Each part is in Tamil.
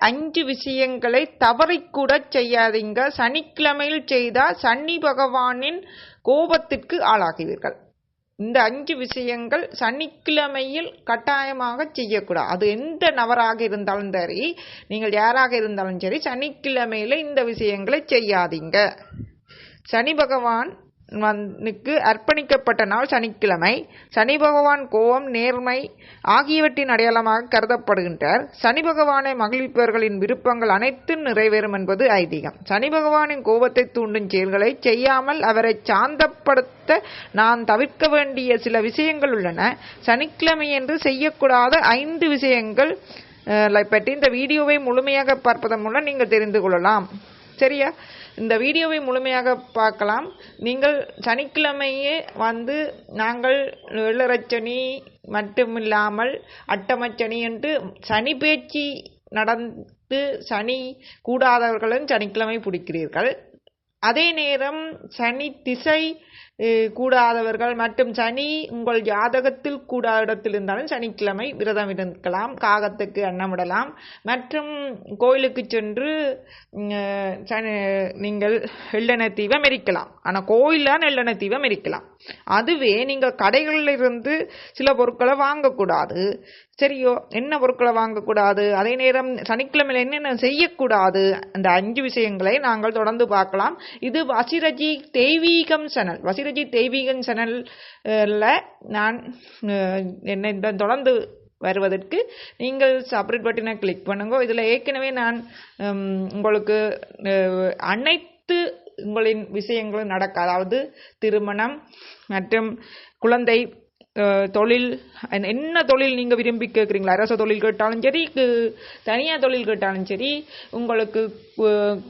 5 விஷயங்களை தவறிக்கூட செய்யாதீங்க. சனிக்கிழமையில் செய்தால் சனி பகவானின் கோபத்திற்கு ஆளாகுவீர்கள். இந்த 5 விஷயங்கள் சனிக்கிழமையில் கட்டாயமாக செய்யக்கூடாது. அது எந்த நபராக இருந்தாலும் சரி, நீங்கள் யாராக இருந்தாலும் சரி, சனிக்கிழமையில இந்த விஷயங்களை செய்யாதீங்க. சனி பகவான் அர்ப்பணிக்கப்பட்ட நாள் சனிக்கிழமை. சனி பகவான் கோபம், நேர்மை ஆகியவற்றின் அடையாளமாக கருதப்படுகின்றார். சனி பகவானை மகிழ்விப்பவர்களின் விருப்பங்கள் அனைத்தும் நிறைவேறும் என்பது ஐதீகம். சனி பகவானின் கோபத்தை தூண்டும் செயல்களை செய்யாமல் அவரை சாந்தப்படுத்த நாம் தவிர்க்க வேண்டிய சில விஷயங்கள் உள்ளன. சனிக்கிழமை என்று செய்யக்கூடாத 5 விஷயங்கள் பற்றி இந்த வீடியோவை முழுமையாக பார்ப்பதன் மூலம் நீங்கள் தெரிந்து கொள்ளலாம். சரியா? இந்த வீடியோவை முழுமையாக பார்க்கலாம். நீங்கள் சனிக்கிழமையே நாங்கள் வெள்ளரச்சனி மட்டுமில்லாமல் அட்டமச்சனி என்று சனி பேச்சு நடந்து சனி கூடாதவர்களும் சனிக்கிழமை பிடிக்கிறீர்கள். அதே நேரம் சனி திசை கூடாதவர்கள் மற்றும் சனி உங்கள் ஜாதகத்தில் கூடாத இடத்தில் இருந்தாலும் சனிக்கிழமை விரதம் இருக்கலாம். காகத்துக்கு அன்னமிடலாம் மற்றும் கோயிலுக்கு சென்று நீங்கள் எள்ளெண்ணெய் தீபம் எரிக்கலாம். ஆனால் கோயிலான எள்ளெண்ணெய் தீபம் எரிக்கலாம். அதுவே நீங்கள் கடைகளில் இருந்து சில பொருட்களை வாங்கக்கூடாது. சரியோ? என்ன பொருட்களை வாங்கக்கூடாது, அதே நேரம் சனிக்கிழமையில் என்னென்ன செய்யக்கூடாது, அந்த 5 விஷயங்களை நாங்கள் தொடர்ந்து பார்க்கலாம். இது வசிரஜி தெய்வீகம் சேனல். வசிரஜி தெய்வீகம் சேனல்ல நான் என்ன தொடர்ந்து வருவதற்கு நீங்கள் சப்ஸ்கிரைப் பட்டனை கிளிக் பண்ணுங்க. இதில் ஏற்கனவே நான் உங்களுக்கு அனைத்து உங்களின் விஷயங்களும் நடக்க, அதாவது திருமணம் மற்றும் குழந்தை, தொழில், என்ன தொழில் நீங்கள் விரும்பி கேட்குறீங்களா, அரச தொழில் கேட்டாலும் சரி, தனியார் தொழில் கேட்டாலும் சரி, உங்களுக்கு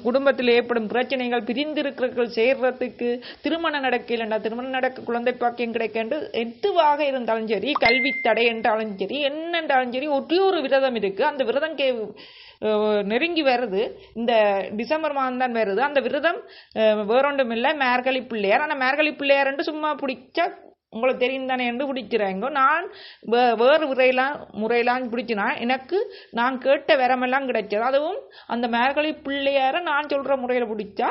குடும்பத்தில் ஏற்படும் பிரச்சனைகள், பிரிந்திருக்கிறவர்கள் சேர்றதுக்கு, திருமணம் நடக்கலைண்டா திருமணம் நடக்க, குழந்தை பாக்கியம் கிடைக்க, எதுவாக இருந்தாலும் சரி, கல்வி தடை என்றாலும் சரி, என்னென்றாலும் சரி, ஒரு விரதம் இருக்குது. அந்த விரதம் நெருங்கி வருது. இந்த டிசம்பர் மாதம் தான் வருது. அந்த விரதம் வேறொன்றும் இல்லை, மார்கழி பிள்ளையார். ஆனால் மார்கழி பிள்ளையார் என்று சும்மா பிடிச்சா உங்களுக்கு தெரியும் தானே என்று பிடிக்கிறாங்க. நான் வேறு முறையெல்லாம் பிடிச்சினா எனக்கு நான் கேட்ட வரமெல்லாம் கிடைச்சது. அதுவும் அந்த மார்கழி பிள்ளையார நான் சொல்கிற முறையில் பிடிச்சா,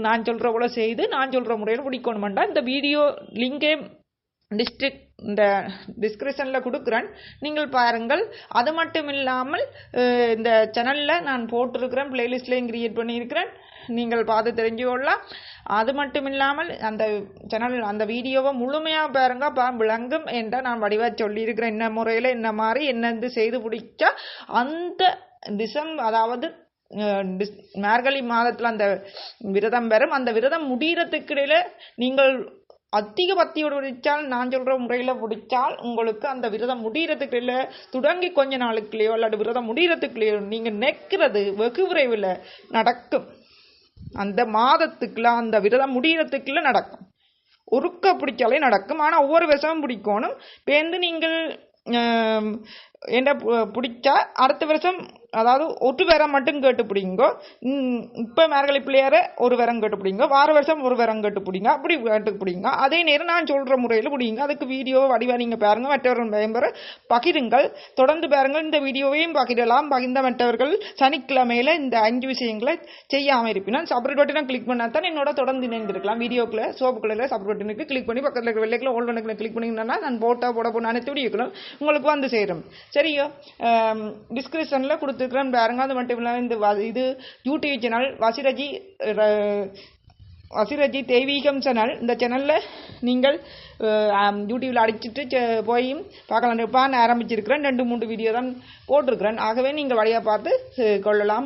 நான் சொல்கிற போல செய்து நான் சொல்கிற முறையில் பிடிக்கணுமெண்டா இந்த வீடியோ லிங்கே இந்த டிஸ்கிரிப்ஷனில் கொடுக்குறேன், நீங்கள் பாருங்கள். அது மட்டும் இல்லாமல் இந்த சேனலில் நான் போட்டிருக்கிறேன், பிளேலிஸ்ட்லேயும் கிரியேட் பண்ணியிருக்கிறேன், நீங்கள் பார்த்து தெரிஞ்சு கொள்ளலாம். அது மட்டும் இல்லாமல் அந்த சேனல் அந்த வீடியோவை முழுமையாக பாருங்க, விளங்கும் என்றால் நான் வடிவாக சொல்லியிருக்கிறேன். என்ன முறையில் என்ன மாதிரி என்னென்று செய்து பிடிச்சா அந்த அதாவது மார்கழி மாதத்தில் அந்த விரதம் வரும். அந்த விரதம் முடிகிறதுக்கிடையில நீங்கள் அதிக பக்தியோடு பிடிச்சால், நான் சொல்கிற முறையில் பிடிச்சால், உங்களுக்கு அந்த விரதம் முடிகிறதுக்குள்ள தொடங்கி கொஞ்ச நாளுக்குள்ளேயோ அல்லது விரதம் முடிகிறதுக்குள்ளேயோ நீங்கள் நிற்கிறது வெகு விரைவில் நடக்கும். அந்த மாதத்துக்குள்ள அந்த விரதம் முடிகிறதுக்குள்ள நடக்கும். ஒருக்க பிடிச்சாலே நடக்கும். ஆனால் ஒவ்வொரு விஷமும் பிடிக்கணும். பேருந்து நீங்கள் என்ன பிடிச்சா அடுத்த வருஷம், அதாவது ஒரு வரம் மட்டும் கேட்டு பிடிங்கோ. இப்போ மார்கழி பிள்ளையார ஒரு வரம் கேட்டு பிடிங்க, வார வருஷம் ஒரு வரம் கேட்டு பிடிங்க, அப்படி கேட்டு பிடிங்க. அதே நேரம் நான் சொல்கிற முறையில் பிடிங்க. அதுக்கு வீடியோவை வடிவாக நீங்கள் பாருங்கள், மற்றவர்கள் பயன்பெற பகிருங்கள், தொடர்ந்து பாருங்கள். இந்த வீடியோவையும் பகிரலாம். பகிர்ந்த மற்றவர்கள் சனிக்கிழமையில் இந்த 5 விஷயங்களை செய்யாமல் இருப்பினால் சப்ஸ்கிரைப் பட்டனை கிளிக் பண்ணால் தான் என்னோட தொடர்ந்து இணைந்திருக்கலாம். வீடியோக்குள்ள சோப்பு கலரில் சப்ஸ்கிரைப் பட்டனுக்கு கிளிக் பண்ணி பக்கத்தில் இருக்கிற வெள்ளைக்கில் ஓல்டு பட்டனை கிளிக் பண்ணிங்கன்னா நான் போட அனைத்து வீடியோக்களும் உங்களுக்கு வந்து சேரும். சரியோ? டிஸ்கிரிப்ஷனில் கொடுத்துருக்கிறேன் பாருங்க. அது மட்டும் இல்லாமல் இது யூடியூப் சேனல் வசிரஜி தெய்வீகம் சேனல். இந்த சேனலில் நீங்கள் யூடியூப்பில் அடிச்சுட்டு போய் பார்க்கலாம். நான் ஆரம்பிச்சிருக்கிறேன், 2-3 வீடியோ தான் போட்டிருக்கிறேன். ஆகவே நீங்கள் வழியாக பார்த்து கொள்ளலாம்.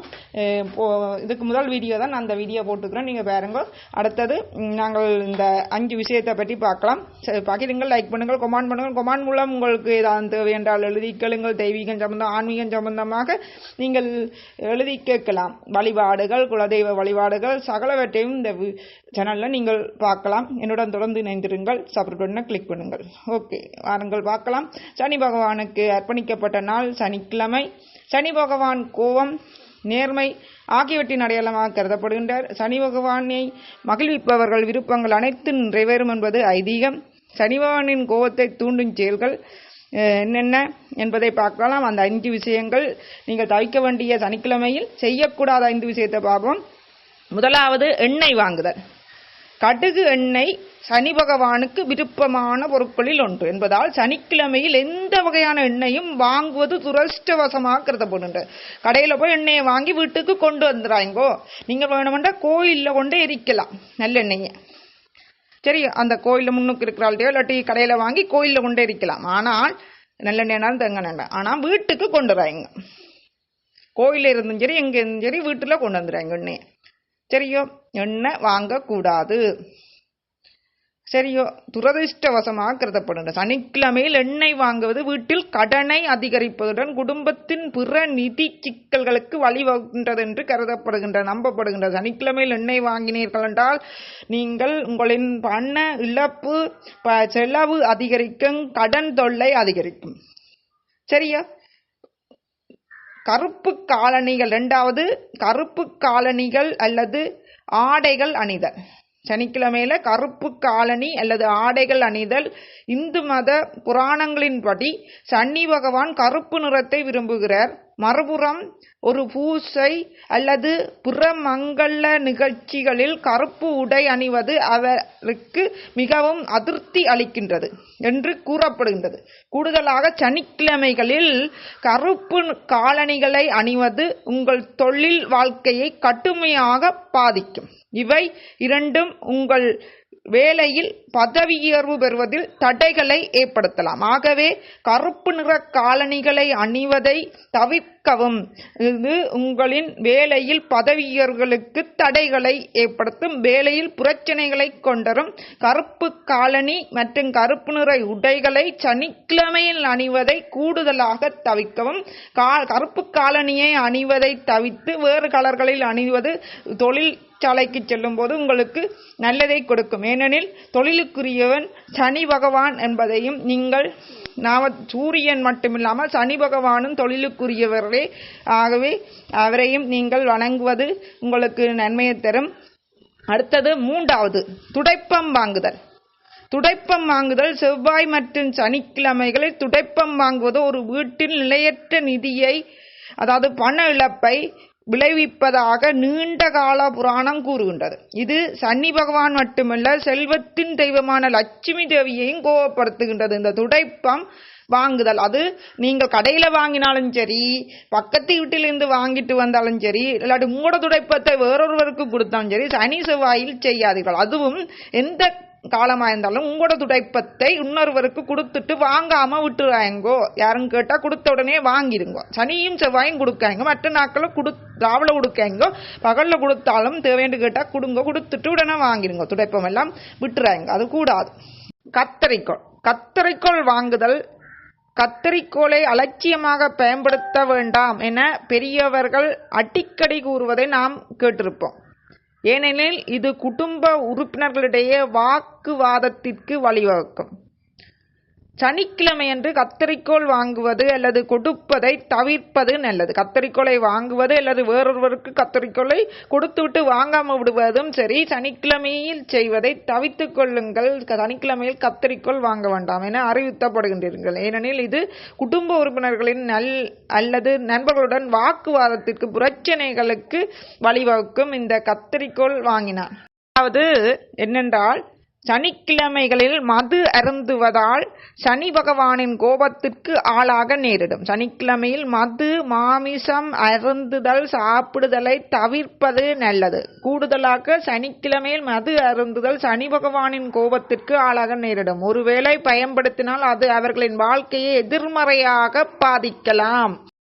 இதுக்கு முதல் வீடியோ தான் அந்த வீடியோ போட்டிருக்கிறேன், நீங்கள் பாருங்க. அடுத்தது நாங்கள் இந்த 5 விஷயத்தை பற்றி பார்க்கலாம். பகிருங்கள், லைக் பண்ணுங்கள், கமெண்ட் பண்ணுங்கள். கமெண்ட் மூலம் உங்களுக்கு ஏதாவது தேவை என்றால் எழுதி கேளுங்கள். தெய்வீகம் சம்பந்தம், ஆன்மீகம் சம்பந்தமாக நீங்கள் எழுதி கேட்கலாம். வழிபாடுகள், குலதெய்வ வழிபாடுகள் சகலவற்றையும் இந்த சேனலில் நீங்கள் பார்க்கலாம். என்னுடன் தொடர்ந்து இணைந்திருங்கள். சப்ஸ்கிரைப் பட்டனை கிளிக் பண்ணுங்கள். ஓகே, வாருங்கள் பார்க்கலாம். சனி பகவானுக்கு அர்ப்பணிக்கப்பட்ட நாள் சனிக்கிழமை. சனி பகவான் கோபம், நேர்மை ஆகியவற்றின் அடையாளமாக கருதப்படுகின்றார். சனி பகவானை மகிழ்விப்பவர்கள் விருப்பங்கள் அனைத்தும் நிறைவேறும் என்பது ஐதீகம். சனி பகவானின் கோபத்தை தூண்டும் செயல்கள் என்னென்ன என்பதை பார்க்கலாம். அந்த 5 விஷயங்கள் நீங்கள் தவிர்க்க வேண்டிய சனிக்கிழமையில் செய்யக்கூடாத 5 விஷயத்தை பார்ப்போம். முதலாவது எண்ணெய் வாங்குதல். கடுகு எண்ணெய் சனி பகவானுக்கு விருப்பமான பொருட்களில் ஒன்று என்பதால் சனிக்கிழமையில் எந்த வகையான எண்ணெயும் வாங்குவது துரஷ்டவசமாக கருதப்படுகின்றது. கடையில் போய் எண்ணெயை வாங்கி வீட்டுக்கு கொண்டு வந்துடுறாங்கோ. நீங்கள் வேணுமென்றா கோயிலில் கொண்டு எரிக்கலாம் நல்லெண்ணெயை. சரி, அந்த கோயிலில் முன்னுக்கு இருக்கிறாள்கிட்டயோ இல்லாட்டி கடையில் வாங்கி கோயிலில் கொண்டு எரிக்கலாம். ஆனால் நல்லெண்ணெய்னாலும் தேங்காய். ஆனால் வீட்டுக்கு கொண்டு வராங்க. கோயிலில் இருந்தும் சரி எங்கே இருந்தும் சரி வீட்டில் கொண்டு வந்துடுறாங்க எண்ணெயை. சரியோ, எண்ணெய் வாங்கக்கூடாது. சரியோ, துரதிருஷ்டவசமாக கருதப்படுகின்றது. சனிக்கிழமையில் எண்ணெய் வாங்குவது வீட்டில் கடனை அதிகரிப்பதுடன் குடும்பத்தின் பிற நிதி சிக்கல்களுக்கு வழிவகுக்கின்றது என்று நம்பப்படுகின்றது. சனிக்கிழமையில் எண்ணெய் வாங்கினீர்கள் என்றால் நீங்கள் உங்களின் பண இழப்பு, செலவு அதிகரிக்கும், கடன் தொல்லை அதிகரிக்கும். சரியா? கருப்பு காலணிகள். 2வது, கருப்பு காலணிகள் அல்லது ஆடைகள் அணிதல். சனிக்கிழமையில கருப்பு காலணி அல்லது ஆடைகள் அணிதல். இந்து மத புராணங்களின்படி சனி பகவான் கருப்பு நிறத்தை விரும்புகிறார். மறுபுறம் ஒரு பூசை அல்லது பிற மங்கள நிகழ்ச்சிகளில் கருப்பு உடை அணிவது அவருக்கு மிகவும் அதிருப்தி அளிக்கின்றது என்று கூறப்படுகின்றது. கூடுதலாக சனிக்கிழமைகளில் கருப்பு காலணிகளை அணிவது உங்கள் தொழில் வாழ்க்கையை கடுமையாக பாதிக்கும். இவை இரண்டும் உங்கள் வேலையில் பதவி உயர்வு பெறுவதில் தடைகளை ஏற்படுத்தலாம். ஆகவே கருப்பு நிற காலணிகளை அணிவதை தவிர்க்கவும். இது உங்களின் வேலையில் பதவி உயர்வுகளுக்கு தடைகளை ஏற்படுத்தும், வேலையில் பிரச்சனைகளை கொண்டரும். கருப்பு காலணி மற்றும் கருப்பு நிற உடைகளை சனிக்கிழமையில் அணிவதை கூடுதலாக தவிர்க்கவும். கருப்பு காலணியை அணிவதை தவிர்த்து வேறு கலர்களில் அணிவது தொழில் சாலைக்கு செல்லும் போது உங்களுக்கு நல்லதை கொடுக்கும். ஏனெனில் தொழிலுக்குரியவன் சனி பகவான் என்பதையும் நீங்கள் சூரியன் மட்டுமில்லாமல் சனி பகவானும் தொழிலுக்குரியவர்களே. ஆகவே அவரையும் நீங்கள் வணங்குவது உங்களுக்கு நன்மையை தரும். அடுத்தது 3வது, துடைப்பம் வாங்குதல். துடைப்பம் வாங்குதல். செவ்வாய் மற்றும் சனிக்கிழமைகளில் துடைப்பம் வாங்குவது ஒரு வீட்டில் நிலையற்ற நிதியை, அதாவது பண இழப்பை விளைவிப்பதாக நீண்ட கால புராணம் கூறுகின்றது. இது சனி பகவான் மட்டுமல்ல, செல்வத்தின் தெய்வமான லட்சுமி தேவியையும் கோபப்படுத்துகின்றது. இந்த துடைப்பம் வாங்குதல், அது நீங்கள் கடையில் வாங்கினாலும் சரி, பக்கத்து வீட்டிலிருந்து வாங்கிட்டு வந்தாலும் சரி, இல்லாட்டி உங்களோட துடைப்பத்தை வேறொருவருக்கு கொடுத்தாலும் சரி, சனி செவ்வாயில் செய்யாதீர்கள். அதுவும் எந்த காலமாக இருந்தாலும் உங்களோட துடைப்பத்தை இன்னொருவருக்கு கொடுத்துட்டு வாங்காம விட்டுறாங்கோ. யாரும் கேட்டா கொடுத்த உடனே வாங்கிடுங்க. சனியும் செவ்வாயும் கொடுக்காங்க, மற்ற நாட்களும் ராவில கொடுக்காங்க. பகல்ல கொடுத்தாலும் தேவைன்னு கேட்டா கொடுங்க, கொடுத்துட்டு உடனே வாங்கிடுங்க. துடைப்பம் எல்லாம் விட்டுறாங்க, அது கூடாது. கத்தரிக்கோள் வாங்குதல். கத்தரிக்கோளை அலட்சியமாக பயன்படுத்த வேண்டாம் என பெரியவர்கள் அடிக்கடி கூறுவதை நாம் கேட்டிருப்போம். ஏனெனில் இது குடும்ப உறுப்பினர்களிடையே வாக்குவாதத்திற்கு வழிவகுக்கும். சனிக்கிழமையன்று கத்தரிக்கோள் வாங்குவது அல்லது கொடுப்பதை தவிர்ப்பது நல்லது. கத்தரிக்கோளை வாங்குவது அல்லது வேறொருவருக்கு கத்தரிக்கோளை கொடுத்துவிட்டு வாங்காமல் விடுவதும் சரி, சனிக்கிழமையில் செய்வதை தவிர்த்துக் கொள்ளுங்கள். சனிக்கிழமையில் கத்தரிக்கோள் வாங்க வேண்டாம் என அறிவுறுத்தப்படுகின்றீர்கள். ஏனெனில் இது குடும்ப உறுப்பினர்களின் அல்லது நண்பர்களுடன் வாக்குவாதத்திற்கு, பிரச்சனைகளுக்கு வழிவகுக்கும். இந்த கத்தரிக்கோள் வாங்கினார். அதாவது என்னென்றால், சனிக்கிழமைகளில் மது அருந்துவதால் சனி பகவானின் கோபத்திற்கு ஆளாக நேரிடும். சனிக்கிழமையில் மது, மாமிசம் அருந்துதல், சாப்பிடுதலை தவிர்ப்பது நல்லது. கூடுதலாக சனிக்கிழமையில் மது அருந்துதல் சனி பகவானின் கோபத்திற்கு ஆளாக நேரிடும். ஒருவேளை பயன்படுத்தினால் அது அவர்களின் வாழ்க்கையை எதிர்மறையாக பாதிக்கலாம்.